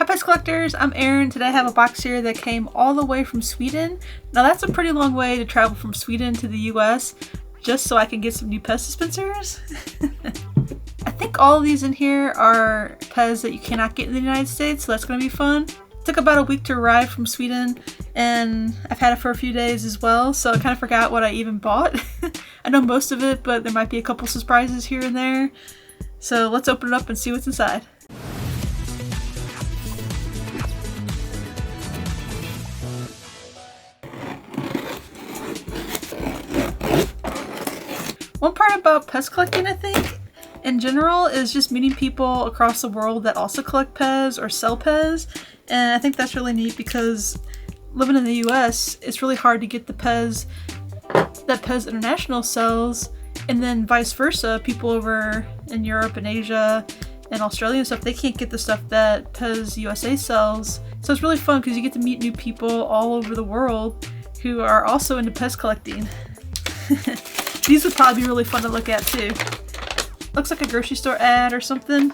Hi PEZ collectors, I'm Erin. Today I have a box here that came all the way from Sweden. Now that's a pretty long way to travel from Sweden to the US just so I can get some new PEZ dispensers. I think all of these in here are PEZ that you cannot get in the United States, so that's going to be fun. It took about a week to arrive from Sweden and I've had it for a few days as well, so I kind of forgot what I even bought. I know most of it, but there might be a couple surprises here and there. So let's open it up and see what's inside. One part about PEZ collecting, I think, in general, is just meeting people across the world that also collect PEZ or sell PEZ. And I think that's really neat because living in the US, it's really hard to get the PEZ that PEZ International sells, and then vice versa. People over in Europe and Asia and Australia and stuff, they can't get the stuff that PEZ USA sells. So it's really fun because you get to meet new people all over the world who are also into PEZ collecting. These would probably be really fun to look at too. Looks like a grocery store ad or something.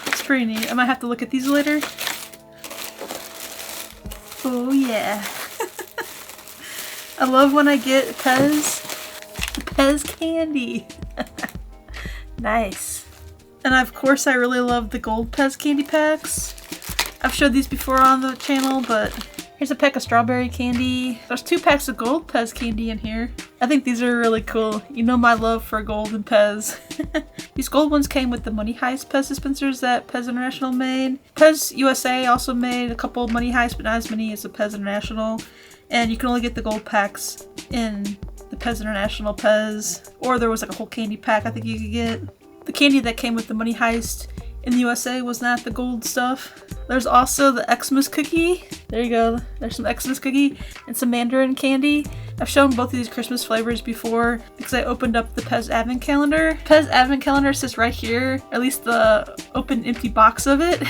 It's pretty neat. I might have to look at these later. Oh yeah. I love when I get PEZ candy. Nice. And of course I really love the gold PEZ candy packs. I've showed these before on the channel, but here's a pack of strawberry candy. There's 2 packs of gold PEZ candy in here. I think these are really cool. You know my love for gold and PEZ. These gold ones came with the Money Heist PEZ dispensers that PEZ International made. PEZ USA also made a couple of Money Heist, but not as many as the PEZ International. And you can only get the gold packs in the PEZ International PEZ. Or there was like a whole candy pack I think you could get. The candy that came with the Money Heist in the USA was not the gold stuff. There's also the Xmas cookie. There you go. There's some Xmas cookie and some Mandarin candy. I've shown both of these Christmas flavors before because I opened up the PEZ Advent Calendar. PEZ Advent Calendar sits right here, at least the open empty box of it.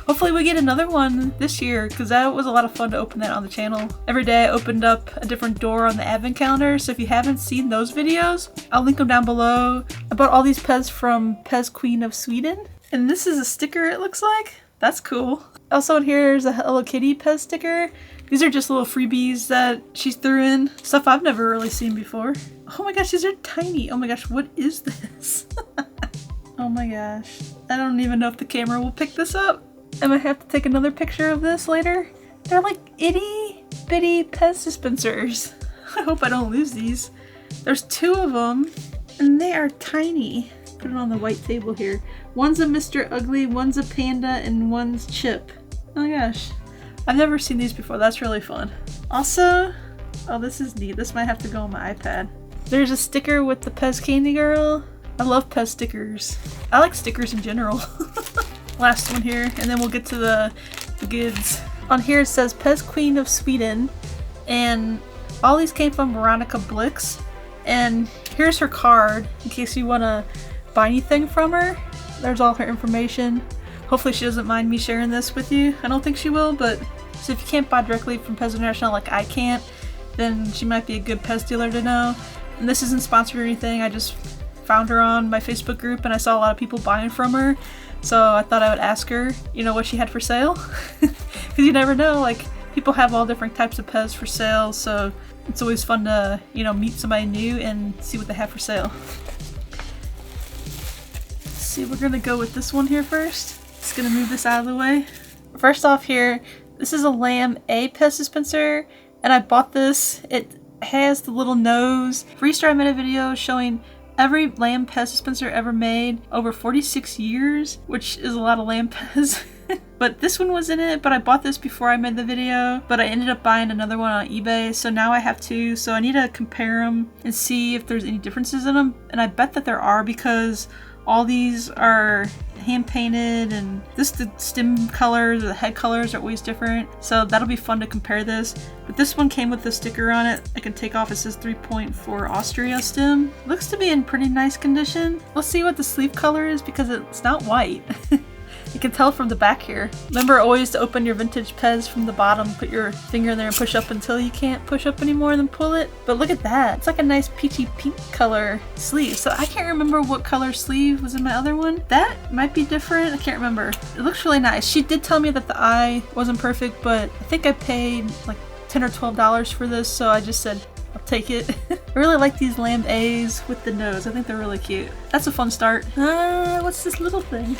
Hopefully we get another one this year because that was a lot of fun to open that on the channel. Every day I opened up a different door on the Advent Calendar, so if you haven't seen those videos, I'll link them down below. I bought all these PEZ from PEZ Queen of Sweden. And this is a sticker, it looks like. That's cool. Also in here is a Hello Kitty PEZ sticker. These are just little freebies that she threw in. Stuff I've never really seen before. Oh my gosh, these are tiny. Oh my gosh, what is this? Oh my gosh. I don't even know if the camera will pick this up. I might have to take another picture of this later. They're like itty bitty PEZ dispensers. I hope I don't lose these. There's 2 of them and they are tiny. Put it on the white table here. One's a Mr. Ugly, one's a Panda, and one's Chip. Oh my gosh. I've never seen these before. That's really fun. Also, oh, this is neat. This might have to go on my iPad. There's a sticker with the PEZ Candy Girl. I love PEZ stickers. I like stickers in general. Last one here, and then we'll get to the goods. On here it says PEZ Queen of Sweden, and all these came from Weronica Blixt. And here's her card in case you want to buy anything from her. There's all her information. Hopefully she doesn't mind me sharing this with you. I don't think she will, but so if you can't buy directly from PEZ International like I can't, then she might be a good PEZ dealer to know. And this isn't sponsored or anything. I just found her on my Facebook group and I saw a lot of people buying from her. So I thought I would ask her, you know, what she had for sale. Because you never know, like people have all different types of PEZ for sale. So it's always fun to, you know, meet somebody new and see what they have for sale. Let's see, we're gonna go with this one here first. Just gonna move this out of the way. First off here, this is a Lamb A PEZ dispenser, and I bought this. It has the little nose. For Easter I made a video showing every Lamb PEZ dispenser ever made over 46 years, which is a lot of Lamb PEZ. But this one was in it, but I bought this before I made the video, but I ended up buying another one on eBay, so now I have 2, so I need to compare them and see if there's any differences in them, and I bet that there are because all these are hand painted, and the stem colors, the head colors are always different, so that'll be fun to compare this. But this one came with a sticker on it I can take off. It says 3.4 Austria stem. Looks to be in pretty nice condition. Let's see what the sleeve color is because it's not white. You can tell from the back here. Remember always to open your vintage PEZ from the bottom, put your finger in there and push up until you can't push up anymore and then pull it. But look at that. It's like a nice peachy pink color sleeve. So I can't remember what color sleeve was in my other one. That might be different. I can't remember. It looks really nice. She did tell me that the eye wasn't perfect, but I think I paid like $10 or $12 for this, so I just said I'll take it. I really like these lamb A's with the nose. I think they're really cute. That's a fun start. What's this little thing?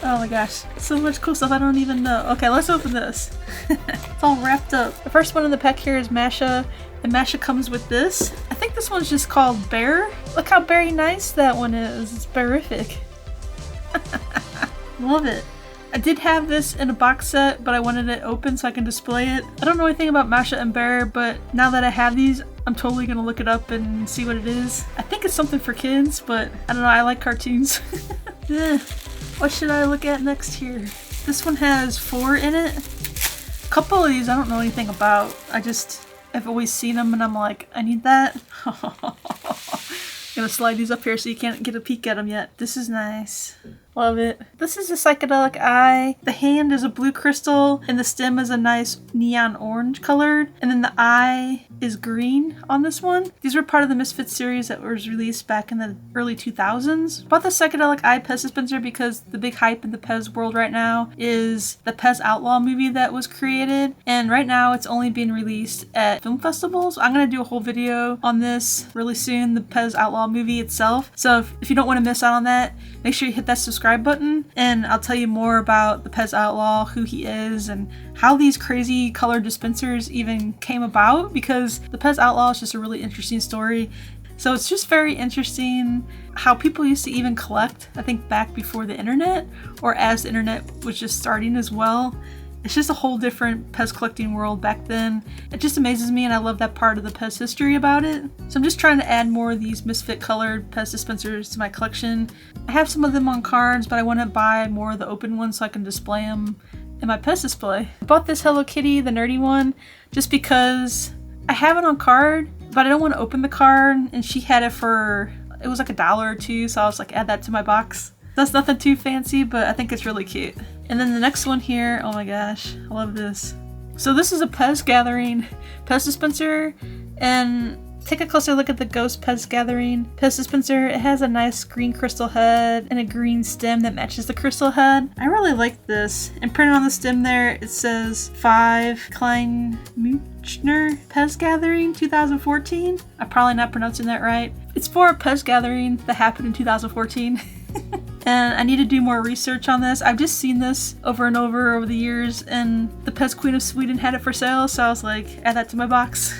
Oh my gosh, so much cool stuff I don't even know. Okay, let's open this. It's all wrapped up. The first one in the pack here is Masha, and Masha comes with this. I think this one's just called Bear. Look how very nice that one is. It's bearific. Love it. I did have this in a box set, but I wanted it open so I can display it. I don't know anything about Masha and Bear, but now that I have these, I'm totally gonna look it up and see what it is. I think it's something for kids, but I don't know, I like cartoons. What should I look at next here? This one has 4 in it. A couple of these I don't know anything about. I've always seen them and I'm like, I need that. Gonna slide these up here so you can't get a peek at them yet. This is nice. Love it. This is a psychedelic eye. The hand is a blue crystal and the stem is a nice neon orange colored. And then the eye is green on this one. These were part of the Misfit series that was released back in the early 2000s. I bought the psychedelic eye PEZ dispenser because the big hype in the PEZ world right now is the PEZ Outlaw movie that was created. And right now it's only being released at film festivals. I'm going to do a whole video on this really soon, the PEZ Outlaw movie itself. So if you don't want to miss out on that, make sure you hit that subscribe button and I'll tell you more about the PEZ Outlaw, who he is, and how these crazy colored dispensers even came about, because the PEZ Outlaw is just a really interesting story. So it's just very interesting how people used to even collect, I think back before the internet, or as the internet was just starting as well. It's just a whole different PEZ collecting world back then. It just amazes me and I love that part of the PEZ history about it. So I'm just trying to add more of these Misfit colored PEZ dispensers to my collection. I have some of them on cards, but I want to buy more of the open ones so I can display them in my PEZ display. I bought this Hello Kitty, the nerdy one, just because I have it on card, but I don't want to open the card, and she had it for, it was like $1 or $2, so I was like, add that to my box. That's nothing too fancy, but I think it's really cute. And then the next one here, oh my gosh, I love this. So this is a PEZ Gathering PEZ dispenser, and take a closer look at the Ghost PEZ Gathering PEZ dispenser. It has a nice green crystal head and a green stem that matches the crystal head. I really like this. And printed on the stem there, it says 5 Kleinmünchner PEZ Gathering 2014. I'm probably not pronouncing that right. It's for a PEZ Gathering that happened in 2014. And I need to do more research on this. I've just seen this over and over the years, and the PEZ Queen of Sweden had it for sale, so I was like, add that to my box.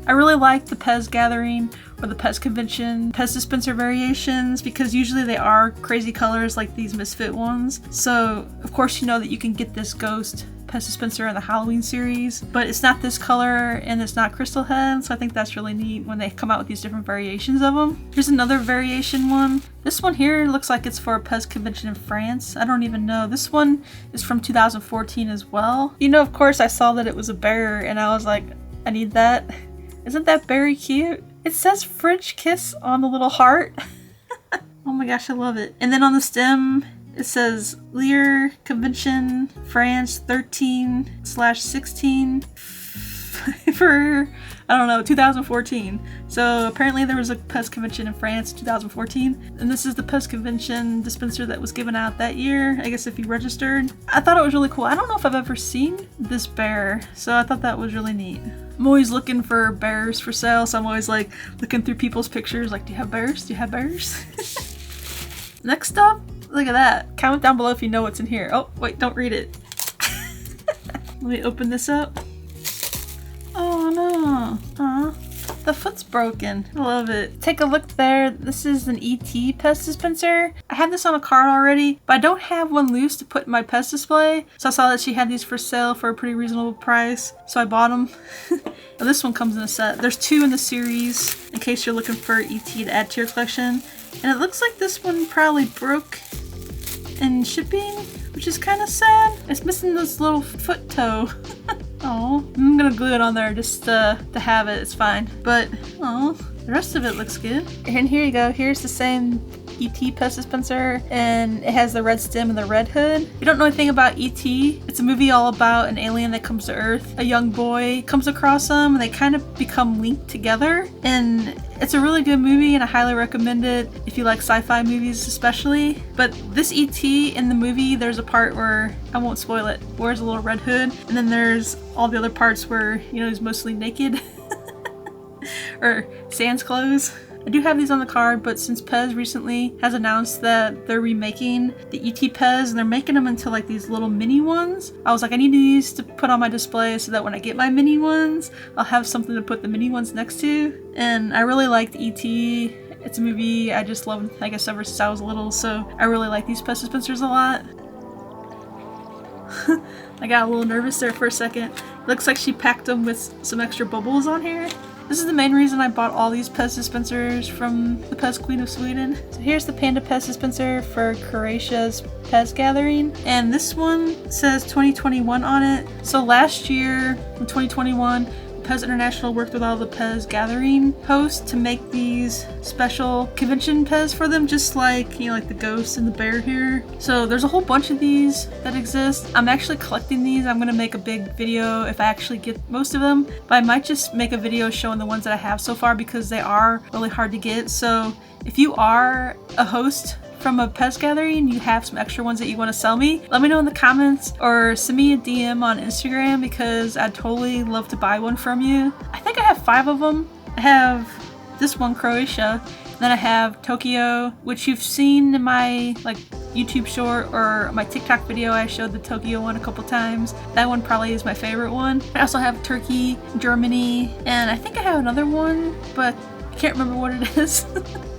I really like the PEZ Gathering or the PEZ Convention PEZ dispenser variations, because usually they are crazy colors like these Misfit ones. So of course you know that you can get this Ghost PEZ dispenser in the Halloween series, but it's not this color and it's not crystal head, so I think that's really neat when they come out with these different variations of them. Here's another variation one. This one here looks like it's for a PEZ convention in France. I don't even know. This one is from 2014 as well. You know, of course I saw that it was a bear and I was like, I need that. Isn't that very cute? It says French kiss on the little heart. Oh my gosh, I love it. And then on the stem, it says Lere Convention France 13/16 for, I don't know, 2014. So apparently there was a PEZ convention in France in 2014. And this is the PEZ convention dispenser that was given out that year, I guess if you registered. I thought it was really cool. I don't know if I've ever seen this bear, so I thought that was really neat. I'm always looking for bears for sale, so I'm always like looking through people's pictures like, do you have bears? Do you have bears? Next up, look at that. Comment down below if you know what's in here. Oh, wait, don't read it. Let me open this up. Oh no. The foot's broken. I love it. Take a look there. This is an ET PEZ dispenser. I had this on a card already, but I don't have one loose to put in my PEZ display. So I saw that she had these for sale for a pretty reasonable price, so I bought them. This one comes in a set. There's 2 in the series in case you're looking for ET to add to your collection. And it looks like this one probably broke in shipping, which is kind of sad. It's missing this little foot toe. Oh, I'm gonna glue it on there just to have it. It's fine. But, oh, the rest of it looks good. And here you go. Here's the same E.T. PEZ dispenser, and it has the red stem and the red hood. If you don't know anything about E.T., it's a movie all about an alien that comes to Earth. A young boy comes across him, and they kind of become linked together. And it's a really good movie, and I highly recommend it if you like sci-fi movies especially. But this E.T. in the movie, there's a part where, I won't spoil it, wears a little red hood, and then there's all the other parts where, you know, he's mostly naked. Or sans clothes. I do have these on the card, but since PEZ recently has announced that they're remaking the ET PEZ and they're making them into like these little mini ones, I was like, I need these to put on my display so that when I get my mini ones, I'll have something to put the mini ones next to. And I really liked ET. It's a movie I just loved, I guess, ever since I was little, so I really like these PEZ dispensers a lot. I got a little nervous there for a second. It looks like she packed them with some extra bubbles on here. This is the main reason I bought all these PEZ dispensers from the PEZ Queen of Sweden. So here's the Panda PEZ dispenser for Croatia's PEZ gathering. And this one says 2021 on it. So last year, in 2021, PEZ International worked with all the PEZ gathering hosts to make these special convention PEZ for them, just like, you know, like the ghost and the bear here. So there's a whole bunch of these that exist. I'm actually collecting these. I'm gonna make a big video if I actually get most of them, but I might just make a video showing the ones that I have so far because they are really hard to get. So if you are a host from a PEZ gathering, you have some extra ones that you want to sell me, let me know in the comments or send me a DM on Instagram because I'd totally love to buy one from you. I think I have 5 of them. I have this one, Croatia, then I have Tokyo, which you've seen in my like YouTube short or my TikTok video. I showed the Tokyo one a couple times. That one probably is my favorite one. I also have Turkey, Germany, and I think I have another one, but I can't remember what it is.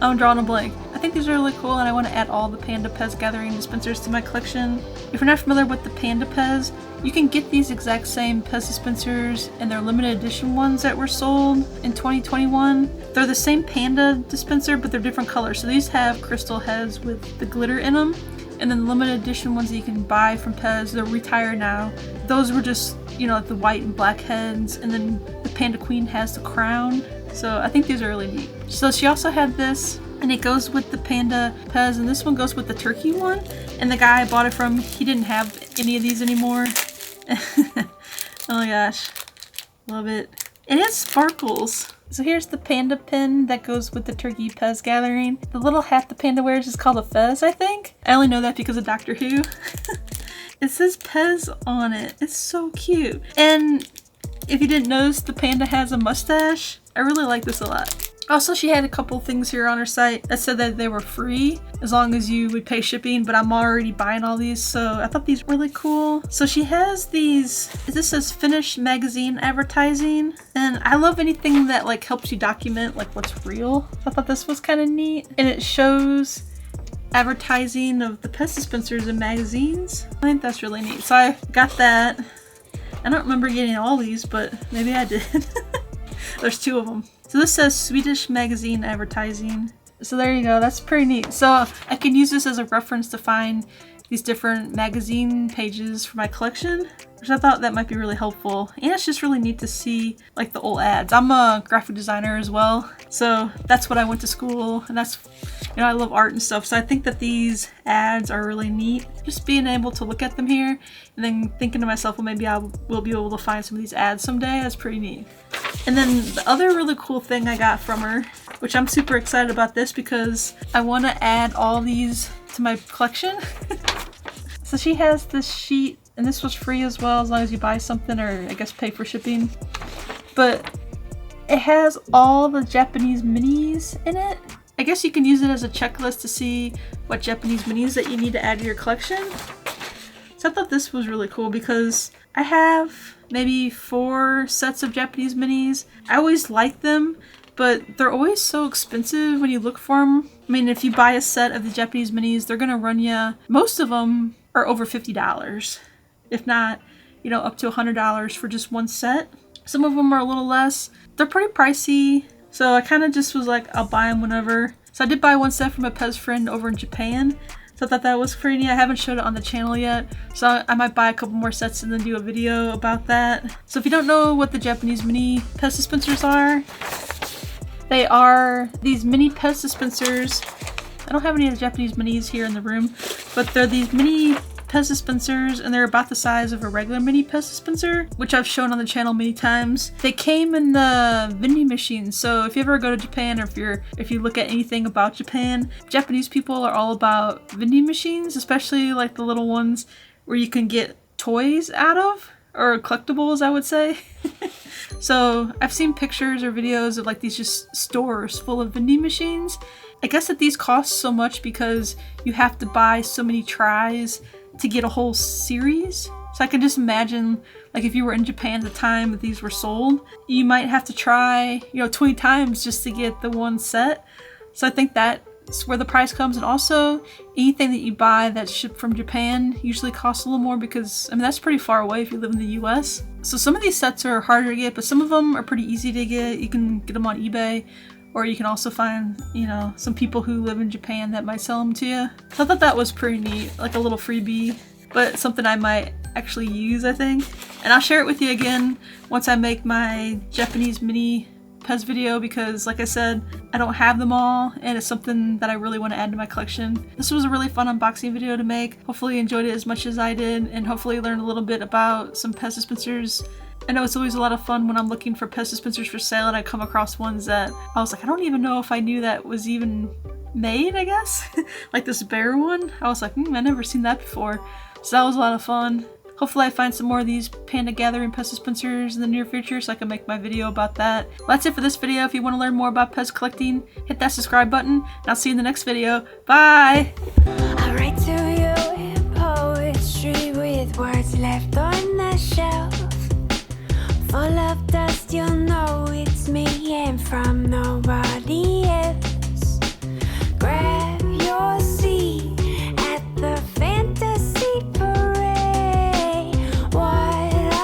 I'm drawing a blank. I think these are really cool and I want to add all the Panda PEZ gathering dispensers to my collection. If you're not familiar with the Panda PEZ, you can get these exact same PEZ dispensers and they're limited edition ones that were sold in 2021. They're the same Panda dispenser, but they're different colors. So these have crystal heads with the glitter in them. And then the limited edition ones that you can buy from PEZ, they're retired now. Those were just, you know, like the white and black heads, and then the Panda Queen has the crown. So I think these are really neat. So she also had this, and it goes with the Panda PEZ, and this one goes with the turkey one. And the guy I bought it from, he didn't have any of these anymore. Oh my gosh, love it. It has sparkles. So here's the panda pin that goes with the turkey PEZ gathering. The little hat the panda wears is called a fez, I think. I only know that because of Doctor Who. It says PEZ on it. It's so cute. And if you didn't notice, the panda has a mustache. I really like this a lot. Also, she had a couple things here on her site that said that they were free as long as you would pay shipping, but I'm already buying all these, so I thought these were really cool. So she has these, this says Finnish magazine advertising, and I love anything that like helps you document like what's real. So I thought this was kind of neat, and it shows advertising of the PEZ dispensers in magazines. I think that's really neat. So I got that. I don't remember getting all these, but maybe I did. There's 2 of them. So this says Swedish magazine advertising. So there you go, that's pretty neat. So I can use this as a reference to find these different magazine pages for my collection, which I thought that might be really helpful. And it's just really neat to see like the old ads. I'm a graphic designer as well, so that's what I went to school, and that's, you know, I love art and stuff, so I think that these ads are really neat. Just being able to look at them here and then thinking to myself, well, maybe I will be able to find some of these ads someday. That's pretty neat. And then the other really cool thing I got from her, which I'm super excited about this because I want to add all these to my collection. So she has this sheet, and this was free as well as long as you buy something or I guess pay for shipping. But it has all the Japanese minis in it. I guess you can use it as a checklist to see what Japanese minis that you need to add to your collection. So I thought this was really cool because I have maybe 4 sets of Japanese minis. I always like them, but they're always so expensive when you look for them. I mean, if you buy a set of the Japanese minis, they're gonna run you, most of them are over $50. If not, you know, up to $100 for just one set. Some of them are a little less. They're pretty pricey, so I kind of just was like, I'll buy them whenever. So I did buy one set from a PEZ friend over in Japan. So I thought that was pretty neat. I haven't showed it on the channel yet, so I might buy a couple more sets and then do a video about that. So if you don't know what the Japanese mini PEZ dispensers are, they are these mini PEZ dispensers I don't have any of the Japanese minis here in the room, but they're these mini PEZ dispensers, and they're about the size of a regular mini PEZ dispenser, which I've shown on the channel many times. They came in the vending machines, so if you ever go to Japan, or if you look at anything about Japan, Japanese people are all about vending machines, especially like the little ones where you can get toys out of, or collectibles, I would say. So I've seen pictures or videos of like these just stores full of vending machines. I guess that these cost so much because you have to buy so many tries to get a whole series. So I can just imagine, like, if you were in Japan at the time that these were sold, you might have to try, 20 times just to get the one set. So I think that's where the price comes. And also, anything that you buy that's shipped from Japan usually costs a little more because, that's pretty far away if you live in the US. So some of these sets are harder to get, but some of them are pretty easy to get. You can get them on eBay. Or you can also find, some people who live in Japan that might sell them to you. So I thought that was pretty neat, like a little freebie, but something I might actually use, I think. And I'll share it with you again once I make my Japanese mini PEZ video because, like I said, I don't have them all, and it's something that I really want to add to my collection. This was a really fun unboxing video to make. Hopefully you enjoyed it as much as I did, and hopefully you learned a little bit about some PEZ dispensers. I know it's always a lot of fun when I'm looking for PEZ dispensers for sale and I come across ones that I was like, I don't even know if I knew that was even made, I guess. Like this bear one. I was like, I never seen that before. So that was a lot of fun. Hopefully I find some more of these Panda Gathering PEZ dispensers in the near future so I can make my video about that. Well, that's it for this video. If you want to learn more about PEZ collecting, hit that subscribe button, and I'll see you in the next video. Bye! I write to you in poetry with words left on the shelf, full of dust.